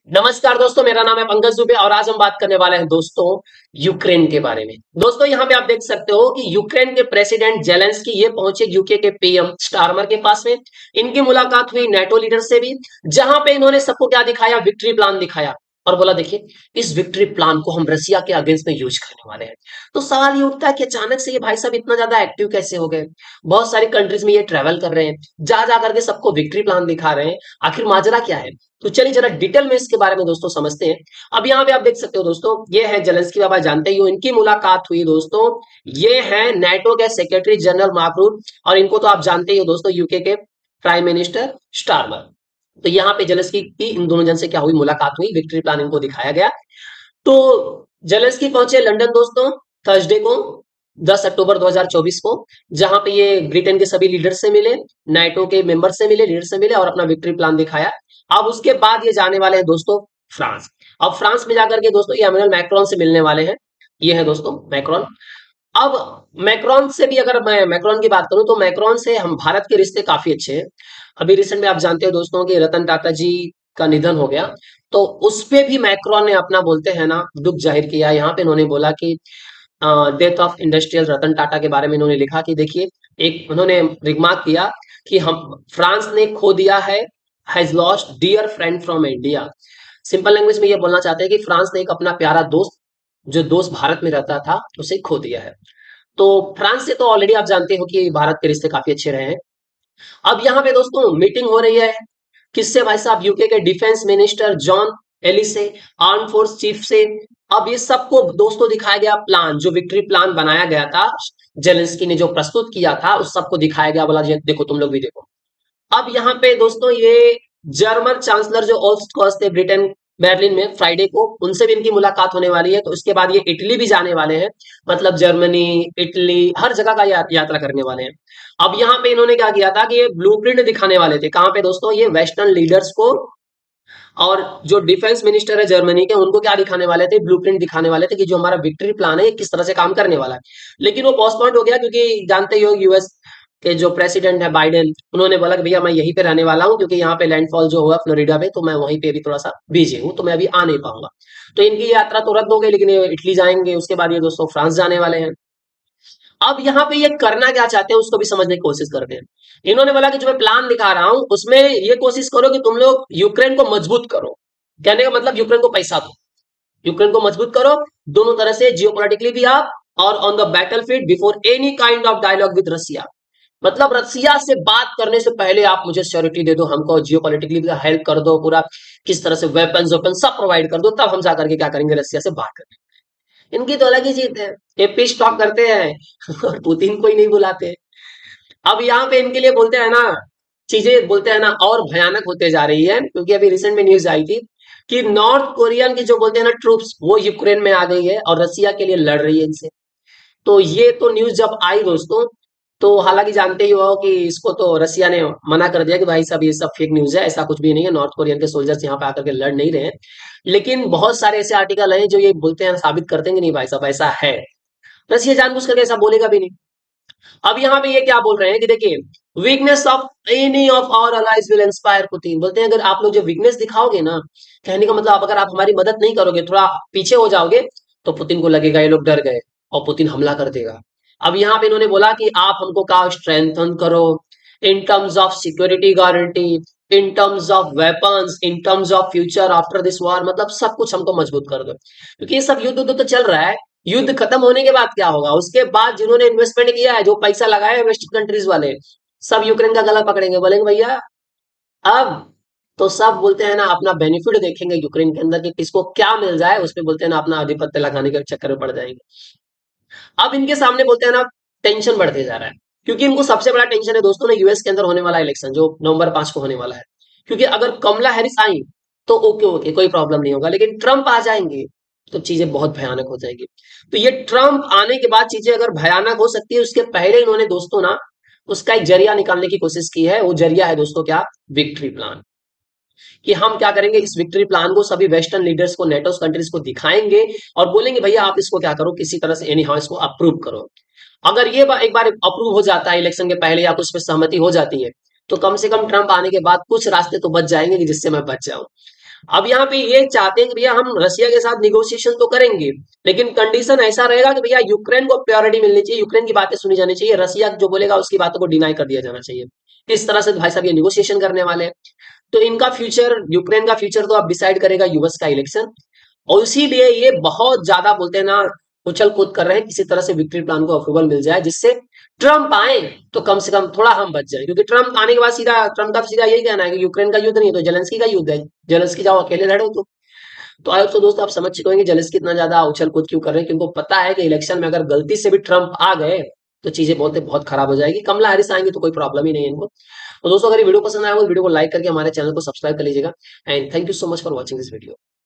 नमस्कार दोस्तों, मेरा नाम है पंकज दुबे और आज हम बात करने वाले हैं दोस्तों यूक्रेन के बारे में। दोस्तों यहाँ पे आप देख सकते हो कि यूक्रेन के प्रेसिडेंट जेलेंस्की ये पहुंचे यूके के पीएम स्टारमर के पास में। इनकी मुलाकात हुई नेटो लीडर से भी, जहां पे इन्होंने सबको क्या दिखाया, विक्ट्री प्लान दिखाया और बोला देखिए इस विक्ट्री प्लान को हम रसिया के अगेंस्ट में यूज करने वाले हैं। तो सवाल ये उठता है कि अचानक से ये भाई साहब इतना ज्यादा एक्टिव कैसे हो गए। बहुत सारी कंट्रीज में ये ट्रेवल कर रहे हैं, जा जा करके सबको विक्ट्री प्लान दिखा रहे हैं। आखिर माजरा क्या है? तो चलिए जरा डिटेल में इसके बारे में दोस्तों समझते हैं। अब यहाँ पे आप देख सकते हो दोस्तों, ये है जेलेंस्की, बाबा जानते ही हो, इनकी मुलाकात हुई दोस्तों। ये है नेटो के सेक्रेटरी जनरल मार्क रूट और इनको तो आप जानते ही हो दोस्तों, यूके के प्राइम मिनिस्टर स्टारमर। तो यहाँ पे जेलेंस्की की इन दोनों जन से क्या हुई, मुलाकात हुई, विक्ट्री प्लान इनको दिखाया गया। तो जेलेंस्की पहुंचे लंदन दोस्तों थर्सडे को, 10 अक्टूबर 2024 को, जहां पे ये ब्रिटेन के सभी लीडर से मिले, नाटो के मेंबर से मिले, लीडर से मिले और अपना विक्ट्री प्लान दिखाया। अब उसके बाद ये जाने वाले हैं दोस्तों फ्रांस। अब फ्रांस में जाकर के दोस्तों ये इमैनुअल मैक्रोन से मिलने वाले हैं। ये है दोस्तों मैक्रोन। अब मैक्रोन से भी अगर मैं मैक्रोन की बात करूं तो मैक्रोन से हम भारत के रिश्ते काफी अच्छे हैं। अभी रिसेंट में आप जानते हो दोस्तों कि रतन टाटा जी का निधन हो गया, तो उस पे भी मैक्रोन ने अपना बोलते हैं ना दुख जाहिर किया। यहाँ पे इन्होंने बोला कि death of industrial Ratan Tata के बारे में इन्होंने लिखा कि देखिए, एक उन्होंने रिमार्क किया कि हम फ्रांस ने खो दिया है, has lost dear friend from India. Simple language में ये बोलना चाहते हैं कि फ्रांस ने एक अपना प्यारा दोस्त, जो दोस्त भारत में रहता था, उसे खो दिया है। तो फ्रांस से तो ऑलरेडी आप जानते हो कि भारत के रिश्ते काफी अच्छे रहे हैं। अब यहाँ पे दोस्तों मीटिंग हो रही है, किससे भाई साहब, यूके के डिफेंस मिनिस्टर जॉन एलिस से, आर्म फोर्स चीफ से। अब ये सबको दोस्तों दिखाया गया प्लान, जो विक्ट्री प्लान बनाया गया था, जेलेंस्की ने जो प्रस्तुत किया था, उस सबको दिखाया गया, बोला ये देखो तुम लोग भी देखो। अब यहाँ पे दोस्तों ये जर्मन चांसलर जो ओल्फ स्कॉच थे ब्रिटेन, बर्लिन में फ्राइडे को, उनसे भी इनकी मुलाकात होने वाली है। तो उसके बाद ये इटली भी जाने वाले हैं, मतलब जर्मनी, इटली, हर जगह का यात्रा करने वाले हैं। अब यहाँ पे इन्होंने क्या किया था कि ये ब्लूप्रिंट दिखाने वाले थे, कहाँ पे दोस्तों, ये वेस्टर्न लीडर्स को। और जो डिफेंस मिनिस्टर है जर्मनी के, उनको क्या दिखाने वाले थे, ब्लूप्रिंट दिखाने वाले थे कि जो हमारा विक्ट्री प्लान है ये किस तरह से काम करने वाला है। लेकिन वो पोस्टपोन्ड हो गया, क्योंकि जानते ही हो यूएस के जो प्रेसिडेंट है बाइडेन, उन्होंने बोला कि भैया मैं यहीं पे रहने वाला हूँ, क्योंकि यहाँ पे लैंडफॉल जो हुआ फ्लोरिडा पे, तो मैं वहीं पे अभी थोड़ा सा बिजी हूँ, तो मैं अभी आ नहीं पाऊंगा। तो इनकी यात्रा तो रद्द हो गई, लेकिन ये इटली जाएंगे, उसके बाद ये दोस्तों फ्रांस जाने वाले हैं। अब यहाँ पे ये करना क्या चाहते हैं उसको भी समझने की कोशिश करते हैं। इन्होंने बोला कि जो मैं प्लान दिखा रहा हूं उसमें ये कोशिश करो कि तुम लोग यूक्रेन को मजबूत करो। कहने का मतलब यूक्रेन को पैसा दो, यूक्रेन को मजबूत करो, दोनों तरह से, जियोपॉलिटिकली भी आप, और on the battlefield before any kind of dialogue with Russia. मतलब रसिया से बात करने से पहले आप मुझे श्योरिटी दे दो, हमको जियोपॉलिटिकली भी हेल्प कर दो, पूरा किस तरह से वेपन्स वेपन सब प्रोवाइड कर दो, तब हम जाकर के क्या करेंगे, रसिया से बात करेंगे। इनकी तो अलग ही चीज है, ये पीस टॉक करते हैं और पुतिन को ही नहीं बुलाते। अब यहाँ पे इनके लिए बोलते हैं ना, चीजें बोलते हैं ना और भयानक होते जा रही है, क्योंकि अभी रिसेंट में न्यूज आई थी कि नॉर्थ कोरियन की जो बोलते हैं ना ट्रूप्स, वो यूक्रेन में आ गई है और रसिया के लिए लड़ रही है इनसे। तो ये तो न्यूज जब आई दोस्तों, तो हालांकि जानते ही हो कि इसको तो रसिया ने मना कर दिया कि भाई साहब ये सब फेक न्यूज है, ऐसा कुछ भी नहीं है, नॉर्थ कोरियन के सोल्जर्स यहाँ पे आकर के लड़ नहीं रहे हैं। लेकिन बहुत सारे ऐसे आर्टिकल हैं जो ये बोलते हैं, साबित करते हैं कि नहीं भाई साहब ऐसा है। रसिया जानबूझ करके ऐसा बोलेगा भी नहीं। अब यहाँ पे ये क्या बोल रहे हैं कि देखिए, weakness of any of our allies will inspire Putin. बोलते हैं अगर आप लोग जो वीकनेस दिखाओगे ना, कहने का मतलब अगर आप हमारी मदद नहीं करोगे, थोड़ा पीछे हो जाओगे, तो पुतिन को लगेगा ये लोग डर गए और पुतिन हमला कर देगा। अब यहाँ पे इन्होंने बोला कि आप हमको क्या स्ट्रेंथन करो, in terms of security guarantee, in terms of weapons, in terms of future after this war, मतलब सब कुछ हमको मजबूत कर दो, क्योंकि ये सब युद्ध उद्ध तो चल रहा है। युद्ध खत्म होने के बाद क्या होगा, उसके बाद जिन्होंने इन्वेस्टमेंट किया है, जो पैसा लगाया है वेस्टर्न कंट्रीज वाले, सब यूक्रेन का गला पकड़ेंगे, बोलेंगे भैया अब तो सब बोलते हैं ना अपना बेनिफिट देखेंगे यूक्रेन के अंदर कि किसको क्या मिल जाए, उसमें बोलते हैं ना अपना आधिपत्य लगाने के चक्कर में पड़ जाएंगे। अब इनके सामने बोलते हैं ना टेंशन बढ़ते जा रहा है, क्योंकि इनको सबसे बड़ा टेंशन है दोस्तों ना यूएस के अंदर होने वाला इलेक्शन, जो नवंबर 5 को होने वाला है। क्योंकि अगर कमला हैरिस आई तो ओके ओके कोई प्रॉब्लम नहीं होगा, लेकिन ट्रंप आ जाएंगे तो चीजें बहुत भयानक हो जाएगी। तो ये ट्रंप आने के बाद चीजें अगर भयानक हो सकती है, उसके पहले इन्होंने दोस्तों ना उसका एक जरिया निकालने की कोशिश की है। वो जरिया है दोस्तों क्या, विक्ट्री प्लान। कि हम क्या करेंगे, इस विक्ट्री प्लान को सभी वेस्टर्न लीडर्स को, नेटो कंट्रीज को दिखाएंगे और बोलेंगे भैया आप इसको क्या करो, किसी तरह से एनी हाउ इसको अप्रूव करो। अगर ये एक बार अप्रूव हो जाता है इलेक्शन के पहले, या कुछ पे सहमति हो जाती है, तो कम से कम ट्रंप आने के बाद कुछ रास्ते तो बच जाएंगे कि जिससे मैं बच जाऊं। अब यहाँ पे ये चाहते हैं कि भैया हम रशिया के साथ निगोशिएशन तो करेंगे, लेकिन कंडीशन ऐसा रहेगा कि भैया यूक्रेन को प्रायोरिटी मिलनी चाहिए, यूक्रेन की बातें सुनी जानी चाहिए, रशिया जो बोलेगा उसकी बातों को डिनाई कर दिया जाना चाहिए। इस तरह से भाई साहब ये निगोशिएशन करने वाले हैं। तो इनका फ्यूचर, यूक्रेन का फ्यूचर तो अब डिसाइड करेगा यूएस का इलेक्शन, और इसीलिए ये बहुत ज्यादा बोलते हैं ना, उछल कूद कर रहे हैं किसी तरह से विक्ट्री प्लान को अप्रूवल मिल जाए, जिससे ट्रम्प आए तो कम से कम थोड़ा हम बच जाए, क्योंकि ट्रम्प आने के बाद सीधा ट्रम्प का सीधा यही कहना है कि यूक्रेन का युद्ध नहीं तो जेलेंस्की का युद्ध है, जेलेंस्की जाओ अकेले लड़ो। तो आज तो दोस्तों आप समझ चुके होंगे जेलेंस्की इतना ज्यादा उछल कूद क्यों कर रहे हैं, क्योंकि उनको पता है कि इलेक्शन में अगर गलती से भी ट्रम्प आ गए तो चीजें बोलते बहुत खराब हो जाएगी, कमला हैरिस आएंगे तो कोई प्रॉब्लम ही नहीं है इनको। तो दोस्तों अगर ये वीडियो पसंद आया हो तो वीडियो को लाइक करके हमारे चैनल को सब्सक्राइब कर लीजिएगा, and thank you so much for watching this video.